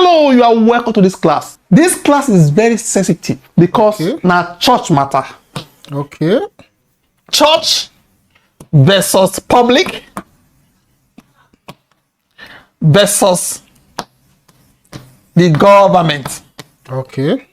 Hello, you are welcome to this class. This class is very sensitive because now church matter. Okay. Church versus public versus the government. Okay.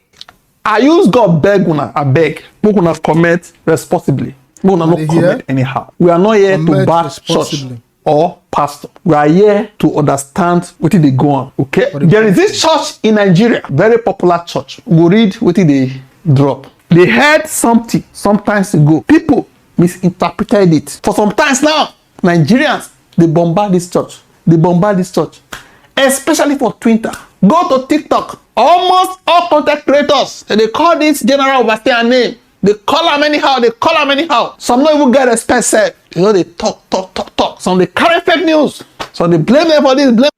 I use God beg una, I beg. We gonna comment responsibly. We gonna not comment anyhow. We are not here to bash church or pastor. We are here to understand what they go on. Okay. There is this church in Nigeria, very popular church. We read what they drop. They heard something sometimes ago. People misinterpreted it. For some times now, Nigerians, they bombard this church. They bombard this church. Especially for Twitter. Go to TikTok. Almost all content creators, they call this general overseer name. They call them anyhow. They call them anyhow. Some don't even get respect. Set. You know, they talk. Some they carry fake news. So they blame them for this.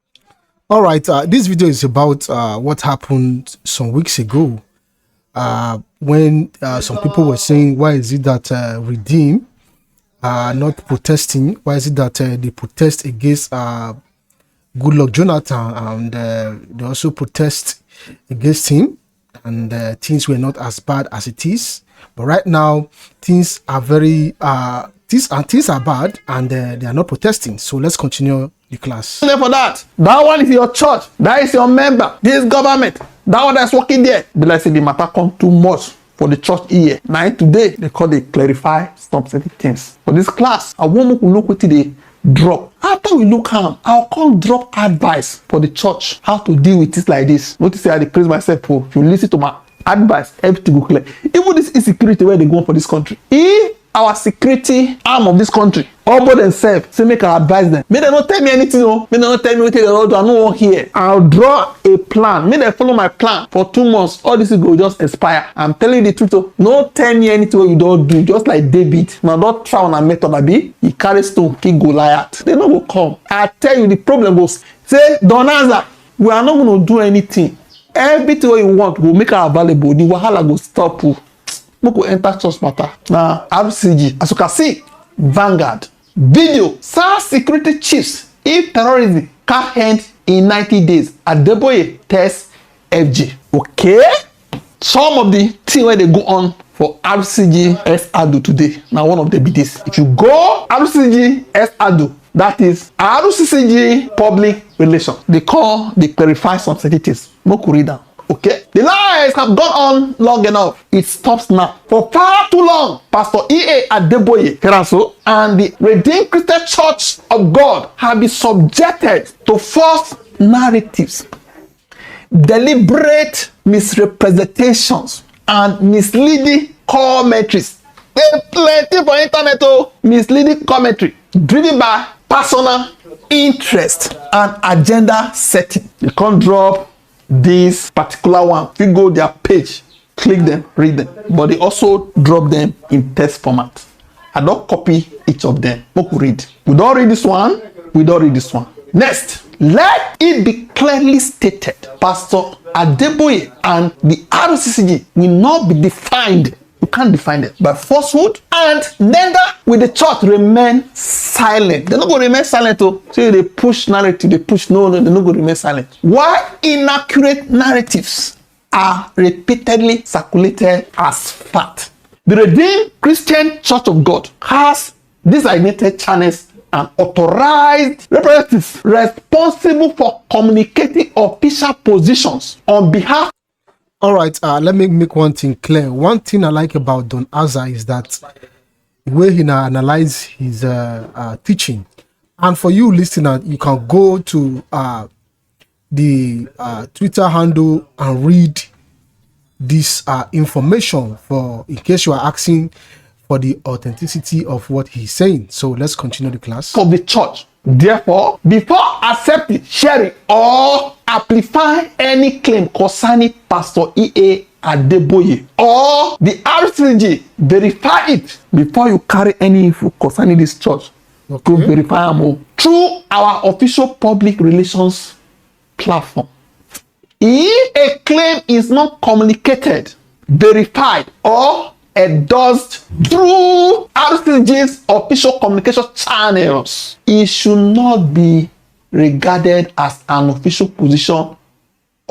All right. This video is about what happened some weeks ago. When some people were saying, why is it that Redeem not protesting? Why is it that they protest against Goodluck Jonathan, and they also protest against him, and things were not as bad as it is? But right now things are very things are bad, and they are not protesting. So let's continue the class. For that one is your church, that is your member, this government, that one that's working there. But like say the matter come too much for the church here. Now today they call they clarify some certain things. For this class, I want to look what they drop. After we look ham, I'll come drop advice for the church how to deal with this like this. Notice say I praise myself for if you listen to my advice, everything go clear. Even this insecurity where they go on for this country. If our security arm of this country humble themselves, say make I advise them. May they not tell me anything, no. May they not tell me what they don't do. I no one here. I'll draw a plan. May they follow my plan for 2 months. All this will just expire. I'm telling you the truth. Oh. No tell me anything what you don't do. Just like David. Now don't try on a method. Abi. He carries stone, kill Goliath. They not go come. I tell you the problem goes. Say don't answer. We are not going to do anything. Everything what you want will make it available. The wahala go stop you. We go enter church matter. Now RCCG, as you can see, Vanguard video. SARS security chiefs if terrorism can't end in 90 days. Adeboye test FG. Okay. Some of the things where they go on for RCCG SADU today. Now one of them be this. If you go RCCG SADU, that is RCCG public relations. They clarify some sentences. Moku read down. Okay, the lies have gone on long enough. It stops now. For far too long, Pastor E.A. Adeboye and the Redeemed Christian Church of God have been subjected to false narratives, deliberate misrepresentations, and misleading commentaries. There's plenty for internet, misleading commentary driven by personal interest and agenda setting. You can't drop this particular one. If you go their page, click them, read them, but they also drop them in text format. I don't copy each of them. We read. We don't read this one. We don't read this one. Next, let it be clearly stated, Pastor Adeboye and the RCCG will not be defined. You can't define it by falsehood, and neither will the church remain silent. They're not going to remain silent. So they push narrative, they push no, they're not going to remain silent. Why inaccurate narratives are repeatedly circulated as fact? The Redeemed Christian Church of God has designated channels and authorized representatives responsible for communicating official positions on behalf. All right, let me make one thing clear. One thing I like about Don Azza is that the way he analyze his teaching. And for you listener, you can go to the Twitter handle and read this information for in case you are asking for the authenticity of what he's saying. So let's continue the class. Of the church. Therefore, before accepting, sharing, or amplifying any claim concerning Pastor E.A. Adeboye or the RCCG, verify it before you carry any info concerning this church. Okay. To verify them through our official public relations platform. If a claim is not communicated, verified, or endorsed through RCCG's official communication channels, it should not be regarded as an official position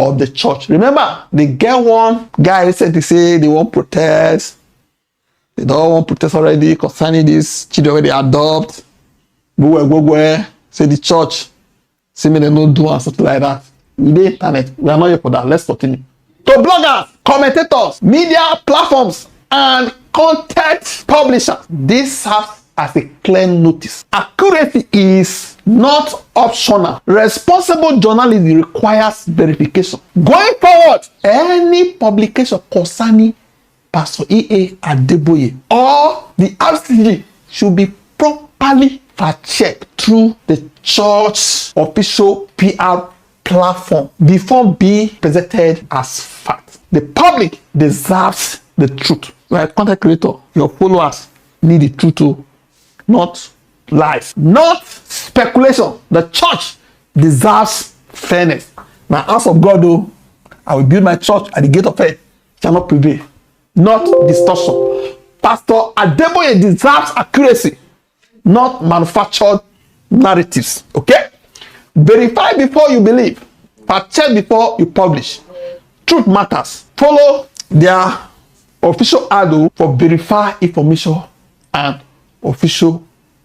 of the church. Remember, they get one guy recently say they won't protest. They don't want protest already concerning this children where they adopt. Go, say the church. Say me they don't do and something like that. We the internet. We are not here for that. Let's continue. To bloggers, commentators, media platforms, and content publishers, this serves as a clear notice. Accuracy is not optional. Responsible journalism requires verification. Going forward, any publication concerning Pastor E.A. Adeboye or the RCCG should be properly fact-checked through the church's official PR platform before being presented as fact. The public deserves the truth. Like content creator, your followers need the truth too, not lies, not speculation. The church deserves fairness. Now, house of God, though, I will build my church at the gate of hell shall not prevail. Not distortion. Pastor Adeboye deserves accuracy, not manufactured narratives. Okay? Verify before you believe. Fact check before you publish. Truth matters. Follow their official handle for verify information and official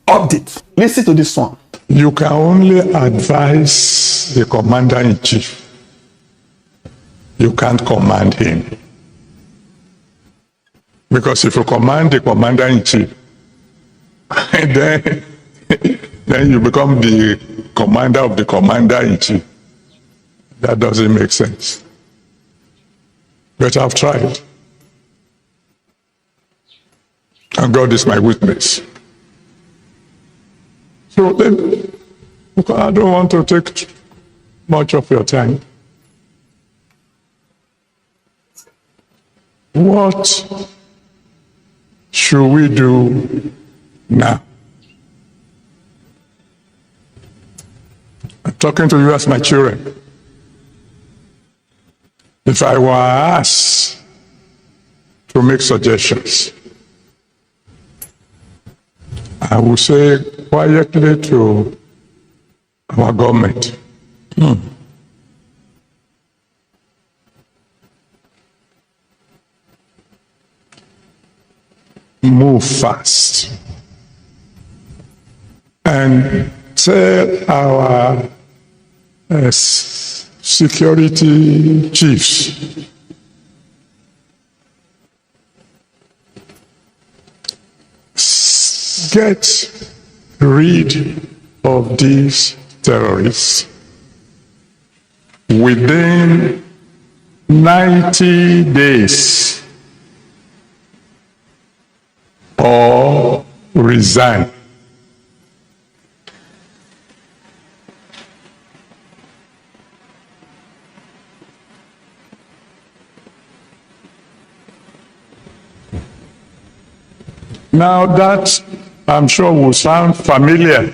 updates. Listen to this one. You can only advise the commander-in-chief. You can't command him. Because if you command the commander-in-chief, then you become the commander of the commander-in-chief. That doesn't make sense. But I've tried. And God is my witness. So then, I don't want to take much of your time. What should we do now? I'm talking to you as my children. If I were asked to make suggestions, I would say quietly to our government, move fast and tell our security chiefs get rid of these terrorists within 90 days or resign. Now that I'm sure will sound familiar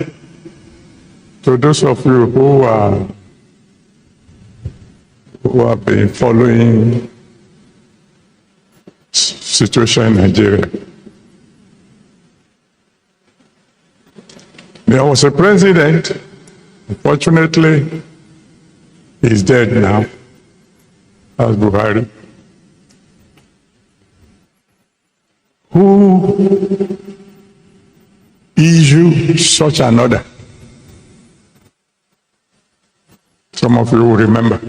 to those of you who have been following situation in Nigeria. There was a president, unfortunately, he's dead now, as Buhari, who issued such an order. Some of you will remember.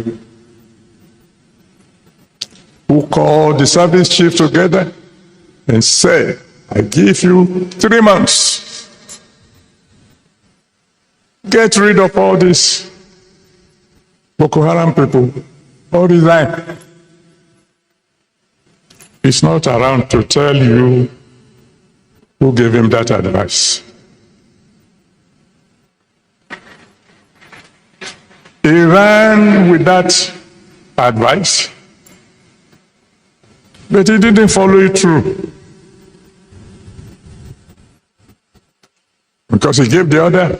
Who called the service chief together and said, I give you 3 months. Get rid of all these Boko Haram people or resign. He's not around to tell you who gave him that advice. He ran with that advice, but he didn't follow it through. Because he gave the order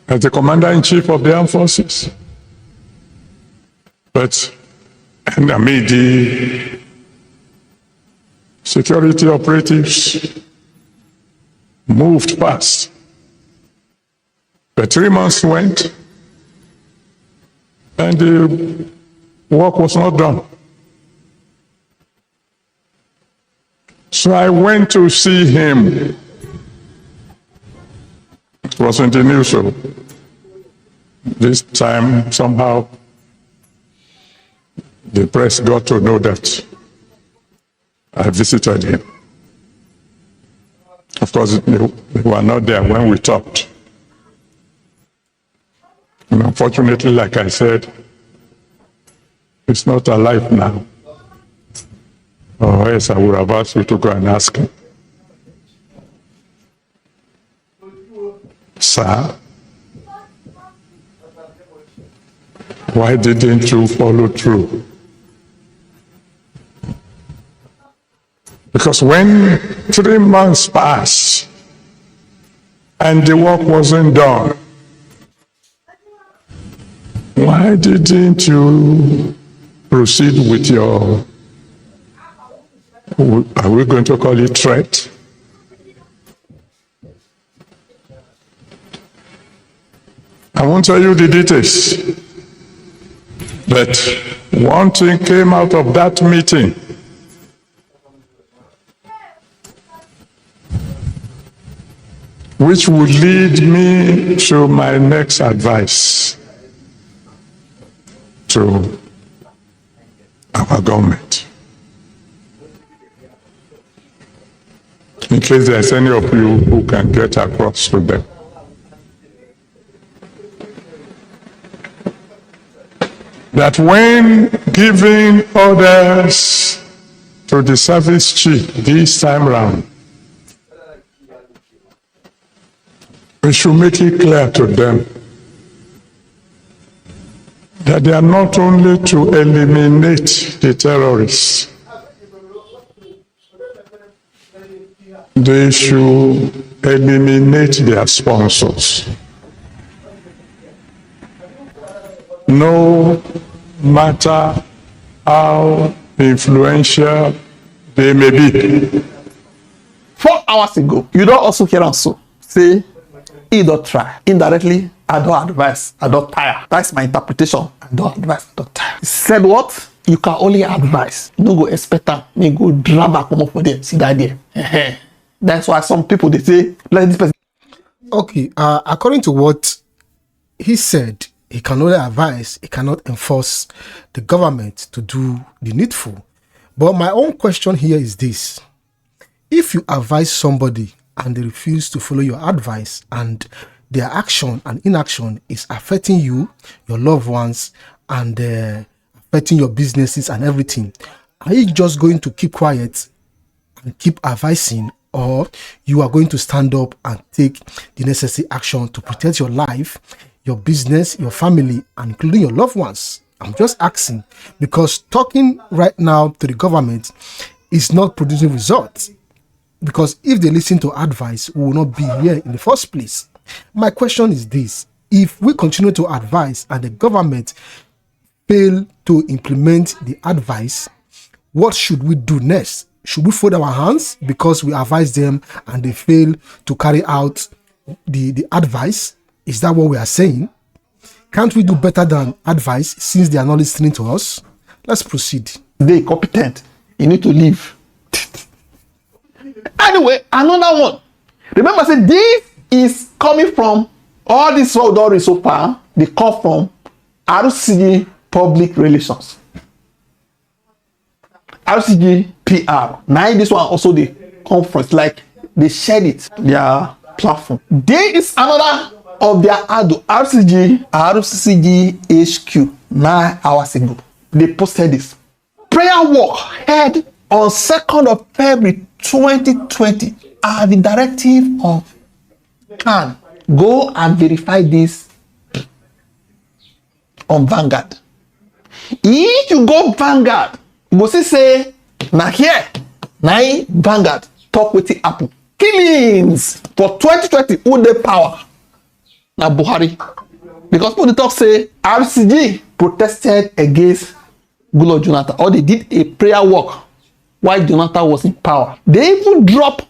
as the commander-in-chief of the armed forces. But the security operatives moved fast. The 3 months went, and the work was not done. So I went to see him. It was in the news, so this time somehow the press got to know that I visited him. Of course, they were not there when we talked. And unfortunately, like I said, he's not alive now. Or else I would have asked you to go and ask him. Sir, why didn't you follow through? Because when 3 months passed and the work wasn't done, why didn't you proceed with your, are we going to call it threat? I won't tell you the details, but one thing came out of that meeting. Which would lead me to my next advice to our government. In case there's any of you who can get across to them. That when giving orders to the service chief this time round, we should make it clear to them that they are not only to eliminate the terrorists, they should eliminate their sponsors. No matter how influential they may be. 4 hours ago, you don't also hear us so say, he don't try. Indirectly, I don't advise, I don't tire. That's my interpretation. I don't advise, I don't tire. He said what? You can only advise. No go expect them. You go drag back come up for them. See that there. That's why some people they say, let this person. Okay, according to what he said, he can only advise, he cannot enforce the government to do the needful. But my own question here is this. If you advise somebody and they refuse to follow your advice and their action and inaction is affecting you, your loved ones, and affecting your businesses and everything, are you just going to keep quiet and keep advising, or you are going to stand up and take the necessary action to protect your life, your business, your family, and including your loved ones? I'm just asking because talking right now to the government is not producing results. Because if they listen to advice, we will not be here in the first place. My question is this. If we continue to advise and the government fail to implement the advice, what should we do next? Should we fold our hands because we advise them and they fail to carry out the advice? Is that what we are saying? Can't we do better than advice since they are not listening to us? Let's proceed. They competent. You need to leave. Anyway, another one. Remember, say this is coming from all this story so far. They come from RCCG Public Relations, RCCG PR. Now this one also the conference, like they shared it their platform. There is another of their adult RCCG HQ 9 hours ago. They posted this prayer walk held on 2nd of February 2020 are the directive of CAN. Go and verify this on Vanguard. If you go Vanguard, you go see say, now here, now Vanguard talk with the Apple. Killings for 2020, who the power? Now Buhari. Because people talk say, RCG protested against Goodluck Jonathan, or they did a prayer walk while Jonathan was in power. They even drop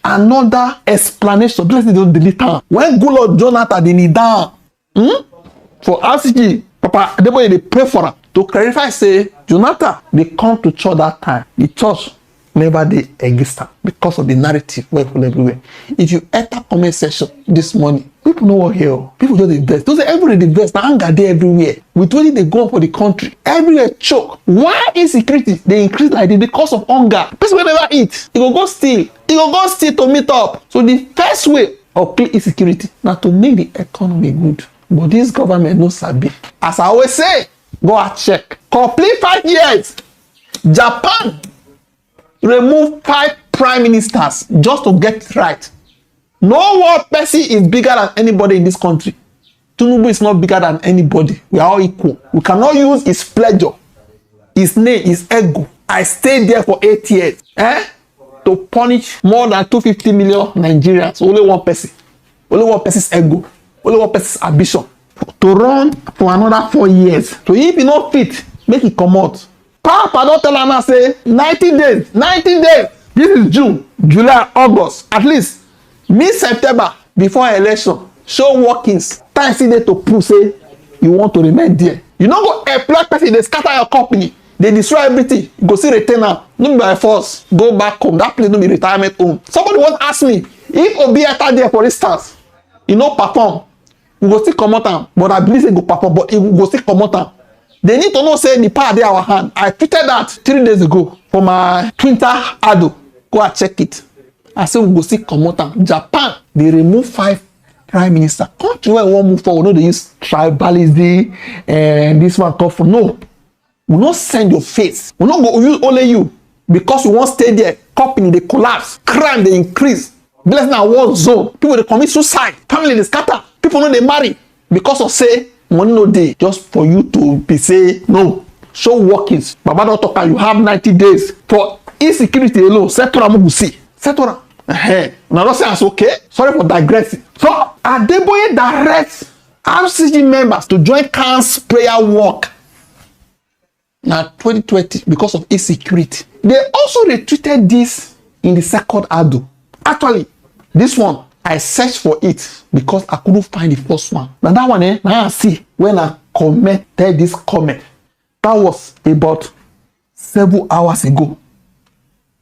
another explanation. Let's don't delete her. When Goodluck Jonathan they need down for RCG Papa Adeboye, they pray for her to clarify, say, Jonathan, they come to church that time. The church never they exist because of the narrative where people everywhere. If you enter comment section this morning, people know what here. People just invest. Those are everywhere they invest. Now anger there everywhere. With what they go for the country, everywhere choke. Why insecurity? They increase like this because of hunger. Person will never eat. He will go steal. He will go steal to meet up. So the first way of clean insecurity now to make the economy good. But this government no sabi. As I always say, go and check. Complete 5 years. Japan remove 5 prime ministers just to get it right. No one person is bigger than anybody in this country. Tinubu is not bigger than anybody. We are all equal. We cannot use his pleasure, his name, his ego. I stayed there for 8 years. To punish more than 250 million Nigerians. Only one person. Only one person's ego. Only one person's ambition. To run for another 4 years. So if you not fit, make it come out. Papa don't tell her say 90 days. 90 days. This is June, July, August. At least mid-September before election. Show workings. Time see there to prove say you want to remain there. You don't go employ person, they scatter your company. They destroy everything. You go see retainer. No be by force. Go back home. That place no be retirement home. Somebody once asked me if Obi enter there, for instance, he no perform. We go still come out. But I believe he go perform. But he go still come out. They need to know say the power dey our hand. I tweeted that 3 days ago for my Twitter Ado. Go and check it. I say we go still come out. Japan, they remove 5 prime minister. Country where we wan move forward. No, they use tribalism and this one come for no. We not send your face. We not go use only you because you won't stay there. Company they collapse, crime they increase. Blessing na war zone. People they commit suicide. Family they scatter. People know they marry because of say money no day. Just for you to be say no. Show workings. Baba don't talk. You have 90 days for insecurity alone. Settle am see. Settle am. Now don't say that's okay. Sorry for digressing. So Adeboye directs RCCG members to join CAN's prayer walk. Now 2020 because of insecurity. They also retweeted this in the second Ado. Actually, this one I searched for it because I couldn't find the first one. Now that one, now I see when I commented this comment. That was about 7 hours ago.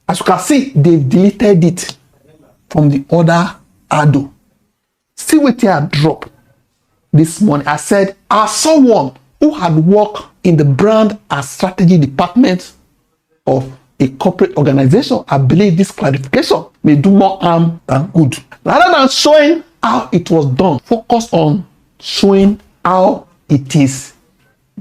As you can see, they've deleted it from the other Ado. See what I dropped this morning. I said, as someone who had worked in the brand and strategy department of a corporate organization, I believe this clarification may do more harm than good. Rather than showing how it was done, focus on showing how it is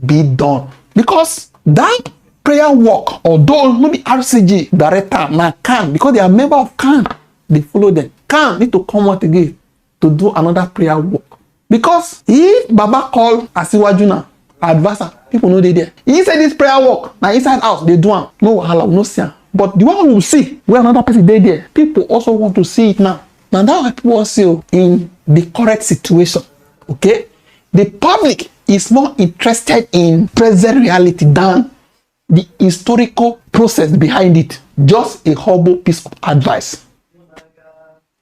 be done. Because that prayer work, although maybe RCG director now can, because they are member of CAN, they follow them. CAN need to come out again to do another prayer work. Because if Baba call Asiwaju advisor, people know they there. He said this prayer work now inside house they do am. No wahala, no see am. But the one we will see where another person they there, people also want to see it now. Now that's why people want to see in the correct situation. Okay, the public is more interested in present reality than the historical process behind it. Just a horrible piece of advice.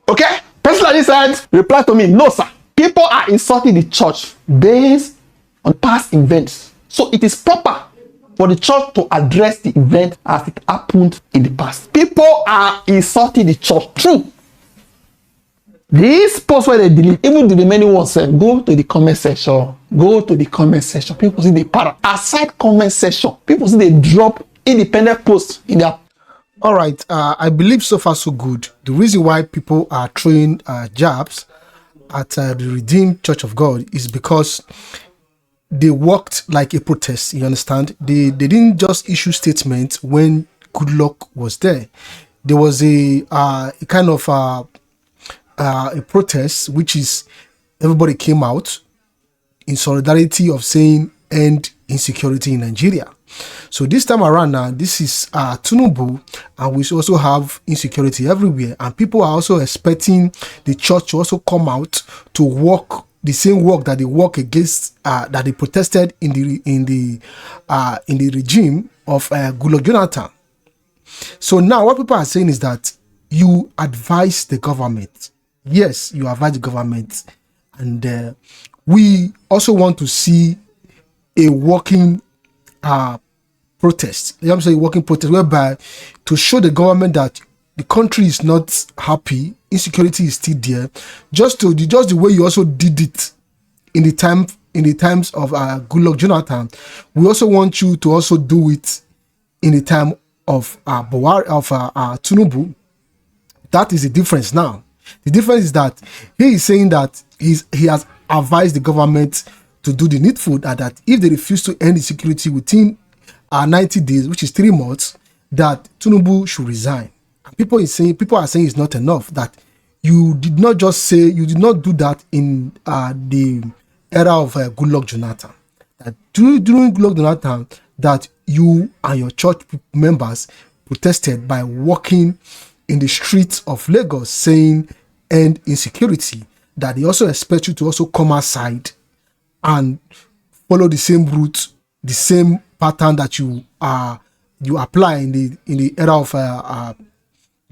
Okay, person like this said, reply to me, no sir. People are insulting the church based on past events. So it is proper for the church to address the event as it happened in the past. People are insulting the church. True. This post where they delete, even the remaining ones say, go to the comment section. Go to the comment section. People see the para. Aside comment section, people see they drop independent posts in their. All right. I believe so far so good. The reason why people are throwing jabs at the Redeemed Church of God is because they worked like a protest. You understand? They didn't just issue statements when good luck was there. There was a kind of a protest, which is everybody came out in solidarity of saying end insecurity in Nigeria. So this time around now, this is Tinubu, and we also have insecurity everywhere, and people are also expecting the church to also come out to work the same work that they work against, that they protested in the regime of Goodluck Jonathan. So now what people are saying is that you advise the government. Yes, you advise the government, and we also want to see a working protest. I'm saying working protest, whereby to show the government that the country is not happy, insecurity is still there. Just the way you also did it in the times of Goodluck Jonathan, we also want you to also do it in the time of Tinubu. That is the difference now. The difference is that he is saying that he has advised the government to do the needful, that if they refuse to end insecurity within 90 days, which is 3 months, that Tinubu should resign. And people are saying it's not enough, that you did not do that in the era of Goodluck Jonathan. That during Goodluck Jonathan, that you and your church members protested by walking in the streets of Lagos saying end insecurity, that they also expect you to also come outside and follow the same route, the same pattern that you apply in the era of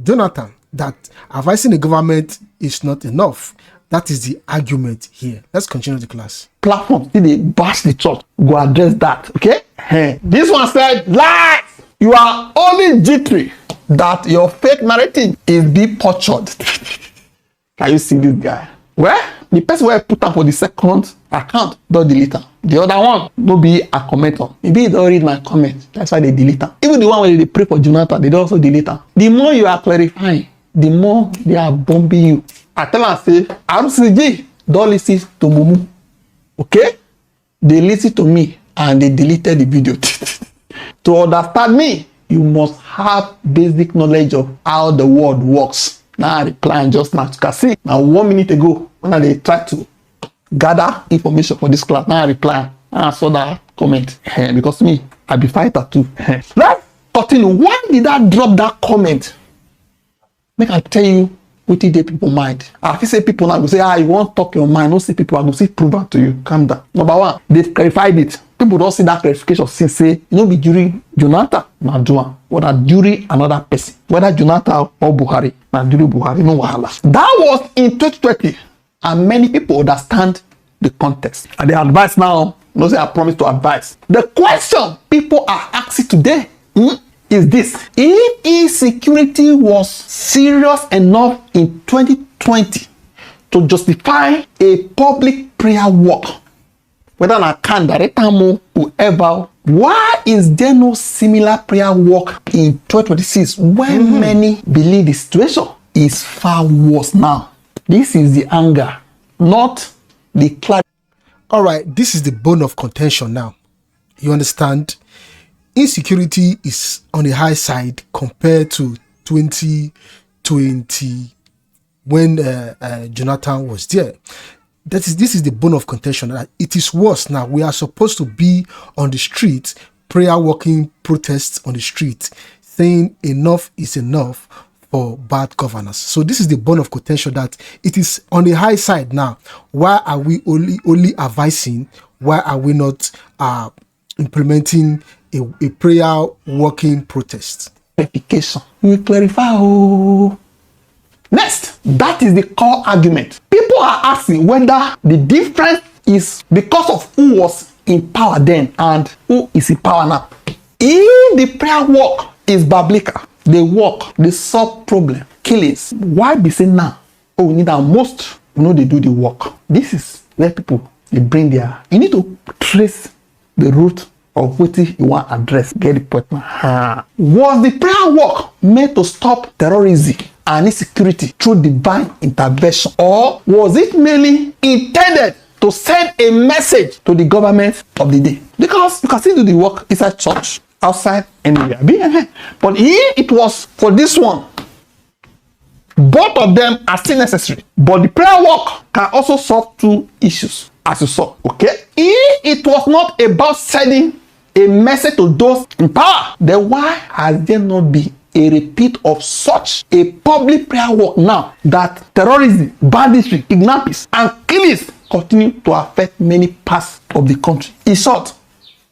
Jonathan, that advising the government is not enough. That is the argument here. Let's continue the class. Platform, see they bash the church, go address that, okay? This one said, lies! You are only jittery that your fake narrative is being butchered. Can you see this guy? Well, the person where I put up for the second account, don't delete them. The other one, no be a commenter. Maybe they don't read my comment. That's why they delete them. Even the one where they pray for Jonathan, they don't also delete them. The more you are clarifying, the more they are bombing you. I tell them, say, RCCG, don't listen to Mumu. Okay? They listen to me and they deleted the video. To understand me, you must have basic knowledge of how the world works. Now I reply just now. You can see now 1 minute ago when they tried to gather information for this class. Now I reply. And I saw that comment. Because me, I be fighter too. Let's continue. Why did I drop that comment? Make I tell you what did people mind. I feel say people now go say, you won't talk your mind. Don't see people, I go see prove it to you. Calm down. Number one, they've clarified it. People don't see that clarification since say, you know, be during Jonathan, not Juan, whether during another person, whether Jonathan or Buhari, not during Buhari, no wahala. That was in 2020, and many people understand the context. And the advice now, no say I promise to advise. The question people are asking today is this: if insecurity was serious enough in 2020 to justify a public prayer walk, whether I can direct them whoever, why is there no similar prayer walk in 2026 when many believe the situation is far worse now? This is the anger, not the clarity. All right, this is the bone of contention now. You understand? Insecurity is on the high side compared to 2020 when Jonathan was there. This is the bone of contention. That it is worse now. We are supposed to be on the street, prayer walking, protests on the street, saying enough is enough for bad governance. So this is the bone of contention, that it is on the high side now. Why are we only advising? Why are we not implementing a prayer walking protest? Clarification. We clarify. Next, that is the core argument. People are asking whether the difference is because of who was in power then and who is in power now. If the prayer walk is biblical, they walk, they solve problem, killings, why be saying now, oh, we need our most, we know they do the work. This is where people, they bring their, you need to trace the root of what you want to address, get the point. Was the prayer work meant to stop terrorism and insecurity through divine intervention, or was it merely intended to send a message to the government of the day? Because you can still do the work inside church, outside, anywhere. But if it was for this one, both of them are still necessary. But the prayer work can also solve two issues, as you saw. Okay? If it was not about sending a message to those in power, then why has there not been a repeat of such a public prayer walk now that terrorism, banditry, kidnappings, and killings continue to affect many parts of the country? In short,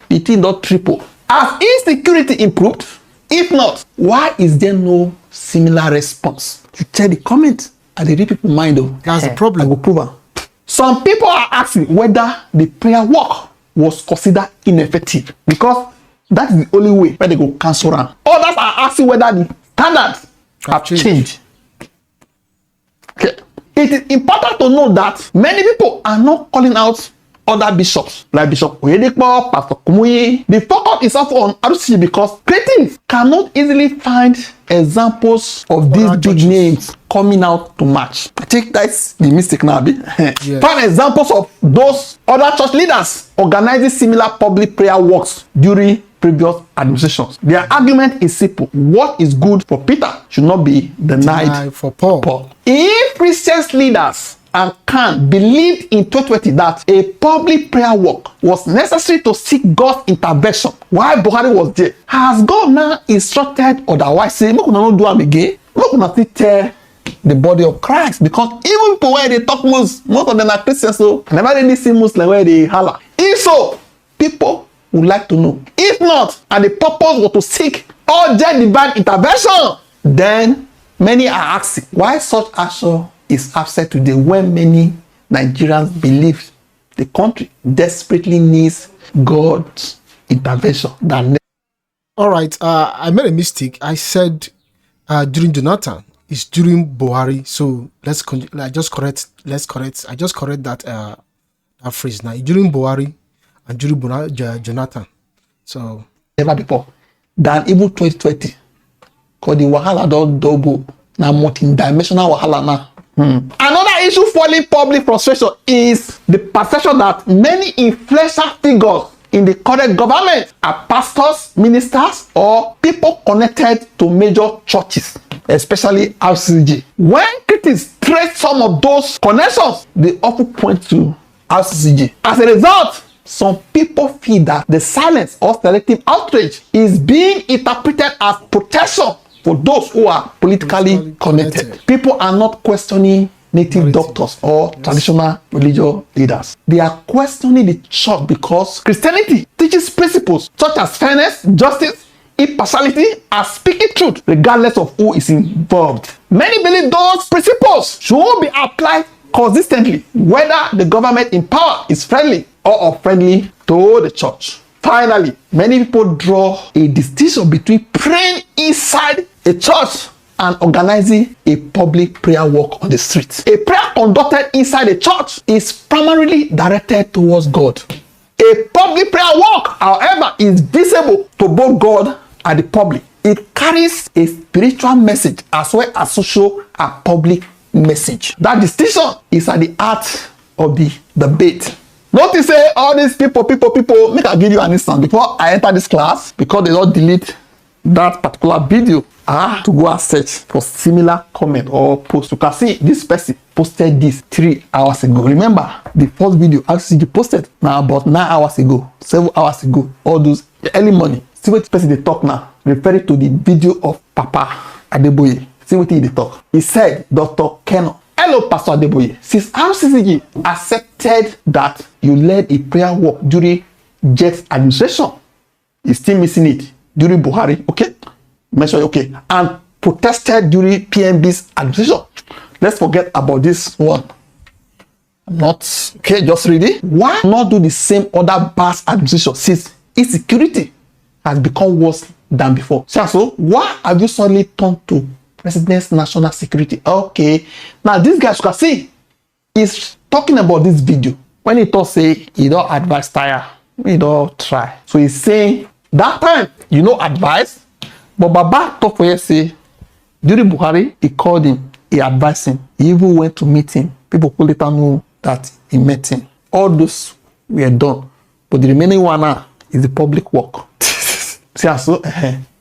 the thing not triple. Has insecurity improved? If not, why is there no similar response? You check the comments and the read people's mind. That's the problem. I will prove it. Some people are asking whether the prayer walk was considered ineffective because that is the only way where they go cancel them. Others are asking whether the standards have changed. Okay. It is important to know that many people are not calling out other bishops like Bishop Oyedepo, Pastor Kumuyi. The focus is also on RCCG because critics cannot easily find examples of these big names coming out to match. I think that's the mistake now. Yeah. Find examples of those other church leaders organizing similar public prayer works during previous administrations. Their argument is simple. What is good for Peter should not be denied for Paul. If Christian leaders and Khan believed in 2020 that a public prayer work was necessary to seek God's intervention while Buhari was there, has God now instructed otherwise? Say, make una not do am again. Make una still tell the body of Christ, because even people where they talk most of them are Christians, so I never really see Muslim where they holler. If so, people would like to know. If not, and the purpose was to seek urgent divine intervention, then many are asking why such action is absent today when many Nigerians believe the country desperately needs God's intervention. All right, I made a mistake. I said during Jonathan. It's during Buhari. So let's I just correct that that phrase now. During Buhari and during Jonathan. So never before than even 2020. Because the wahala don't double. Now multi-dimensional wahala now. Another issue fueling public frustration is the perception that many influential figures in the current government are pastors, ministers, or people connected to major churches, especially RCCG. When critics trace some of those connections, they often point to RCCG. As a result, some people feel that the silence or selective outrage is being interpreted as protection for those who are politically connected. People are not questioning native doctors or traditional religious leaders. They are questioning the church because Christianity teaches principles such as fairness, justice, impartiality, and speaking truth regardless of who is involved. Many believe those principles should be applied consistently, whether the government in power is friendly or unfriendly to the church. Finally, many people draw a distinction between praying inside a church and organizing a public prayer walk on the streets. A prayer conducted inside a church is primarily directed towards God. A public prayer walk, however, is visible to both God and the public. It carries a spiritual message as well as social and public message. That distinction is at the heart of the debate. Notice say all these people, make I give you an instance before I enter this class, because they don't delete that particular video. I have to go and search for similar comment or post. You can see this person posted this 3 hours ago. Remember the first video RCCG posted now about 9 hours ago, 7 hours ago, all those early morning. See what person they talk now, referring to the video of Papa Adeboye. See what he talk. He said, Dr. Keno, hello, Pastor Adeboye. Since RCCG accepted that you led a prayer walk during Jet's administration, he's still missing it during Buhari, okay? Mention okay, and protested during PMB's administration. Let's forget about this one. Not okay, just read it. Why not do the same other past administration since insecurity has become worse than before? So why have you suddenly turned to President's national security? Okay, now this guy, you can see, is talking about this video when he thought say he don't advise tire, he don't try. So he's saying that time you know advice, but Baba talk for you say during Buhari he called him, he advised him, he even went to meet him. People who later know that he met him. All those were done, but the remaining one now is the public work. See, so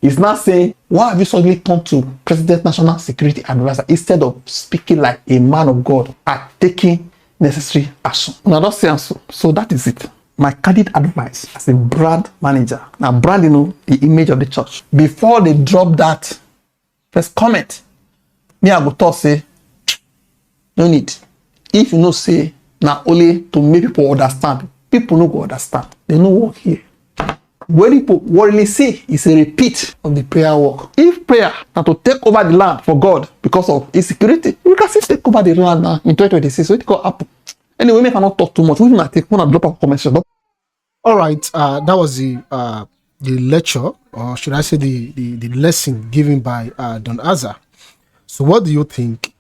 he's not saying, why have you suddenly turned to President National Security Advisor instead of speaking like a man of God and taking necessary action? Now that's the answer. So that is it. My candid advice as a brand manager. Now brand, you know, the image of the church. Before they drop that first comment, me I go talk say, no need. If you know say, now only to make people understand. People no go understand. They no work here. What people really see is a repeat of the prayer work. If prayer now to take over the land for God because of insecurity, we can still take over the land now in 2026. So it could happen. Anyway, we cannot talk too much. We might take one and drop a comment. All right, that was the lecture, or should I say the lesson given by Don Azza. So what do you think?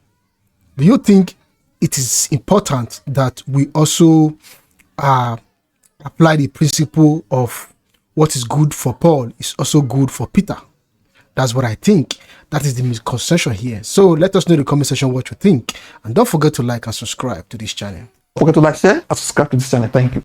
Do you think it is important that we also apply the principle of what is good for Paul is also good for Peter? That's what I think. That is the misconception here. So let us know in the comment section what you think. And don't forget to like and subscribe to this channel. Don't forget to like, share, and subscribe to this channel. Thank you.